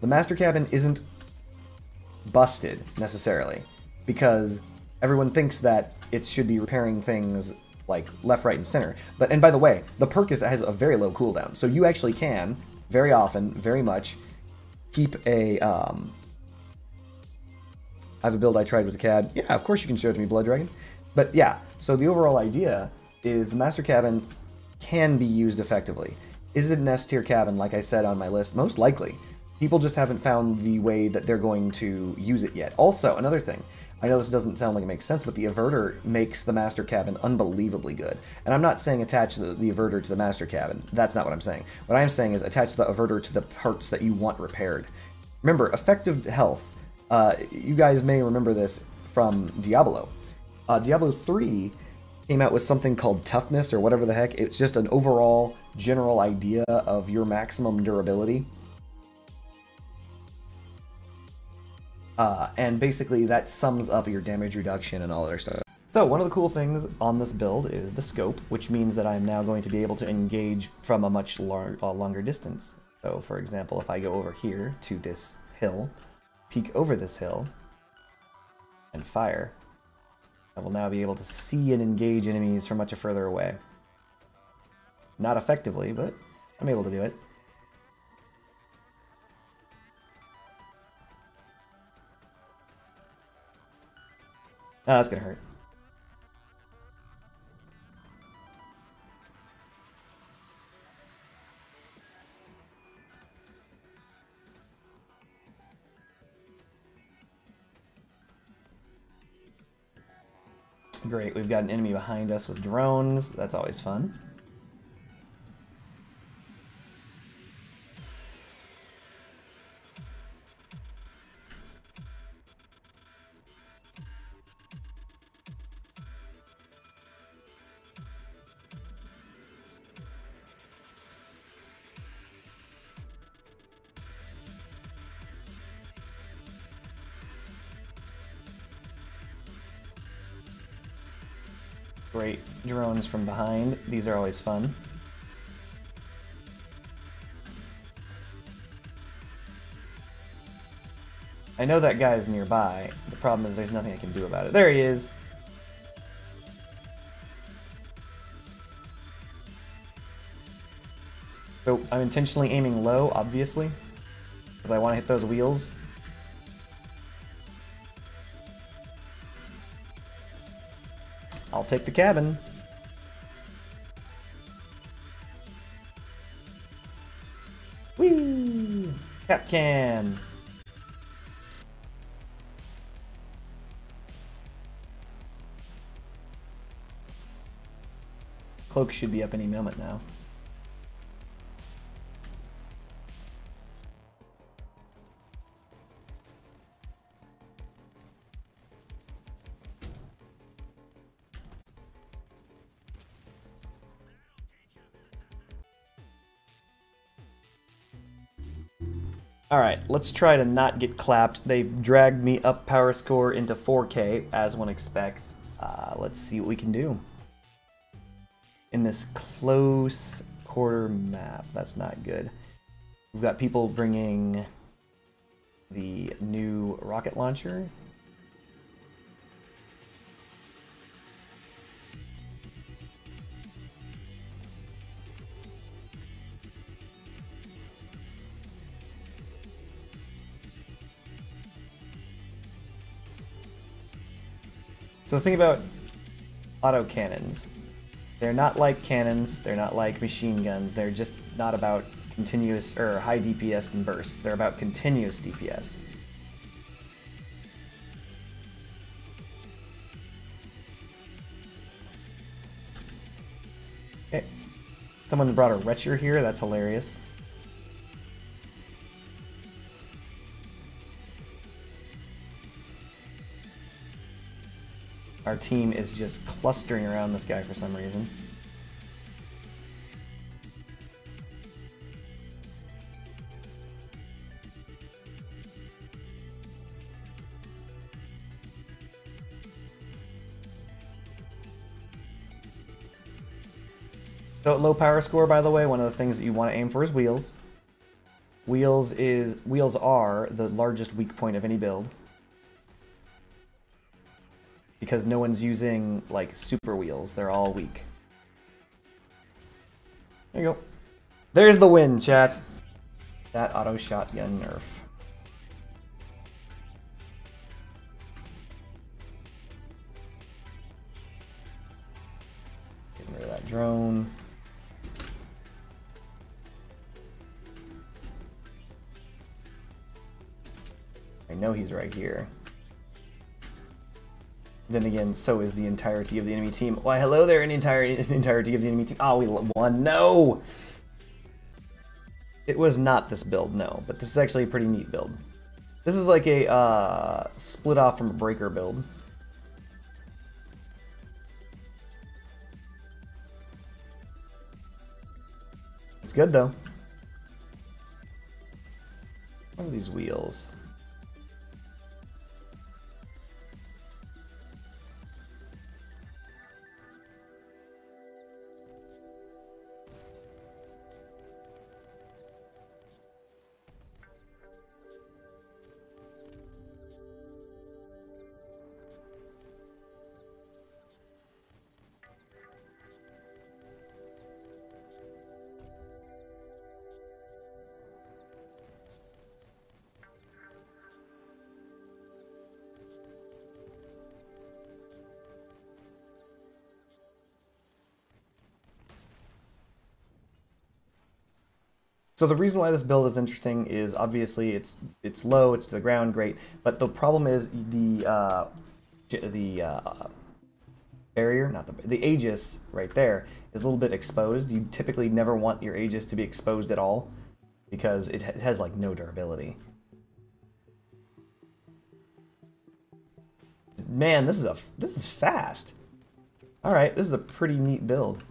The master cabin isn't busted necessarily, because everyone thinks that it should be repairing things like left, right, and center. And by the way, the perk has a very low cooldown, so you actually can very often, very much, keep a. I have a build I tried with the CAD. Yeah, of course you can show it to me, Blood Dragon. But yeah, so the overall idea is the master cabin can be used effectively. Is it an S tier cabin, like I said on my list? Most likely. People just haven't found the way that they're going to use it yet. Also, another thing, I know this doesn't sound like it makes sense, but the averter makes the master cabin unbelievably good. And I'm not saying attach the averter to the master cabin. That's not what I'm saying. What I'm saying is attach the averter to the parts that you want repaired. Remember, effective health. You guys may remember this from Diablo. Diablo 3 came out with something called toughness or whatever the heck. It's just an overall general idea of your maximum durability. And basically that sums up your damage reduction and all other stuff. So one of the cool things on this build is the scope, which means that I'm now going to be able to engage from a much longer distance. So for example, if I go over here to this hill, peek over this hill, and fire, I will now be able to see and engage enemies from much further away. Not effectively, but I'm able to do it. Oh, that's gonna hurt. Great, we've got an enemy behind us with drones. That's always fun. Great drones from behind. These are always fun. I know that guy is nearby. The problem is there's nothing I can do about it. There he is! So I'm intentionally aiming low, obviously, because I want to hit those wheels. I'll take the cabin. Whee! Cap can. Cloak should be up any moment now. Alright, let's try to not get clapped. They've dragged me up power score into 4K, as one expects. Let's see what we can do. In this close quarter map, that's not good. We've got people bringing the new rocket launcher. So think about auto cannons. They're not like cannons, they're not like machine guns, they're just not about continuous or high DPS and bursts. They're about continuous DPS. Okay. Someone brought a Retcher here, that's hilarious. Our team is just clustering around this guy for some reason. So at low power score, by the way, one of the things that you want to aim for is wheels. Wheels are the largest weak point of any build. Because no one's using, like, super wheels. They're all weak. There you go. There's the win, chat. That auto shotgun nerf. Getting rid of that drone. I know he's right here. Then again, so is the entirety of the enemy team. Why, hello there, entirety of the enemy team. Oh, we won. No! It was not this build, no. But this is actually a pretty neat build. This is like a split off from a breaker build. It's good, though. What are these wheels? So the reason why this build is interesting is obviously it's low, it's to the ground, great. But the problem is the barrier, not the Aegis right there is a little bit exposed. You typically never want your Aegis to be exposed at all because it has like no durability. Man, this is fast. All right, this is a pretty neat build.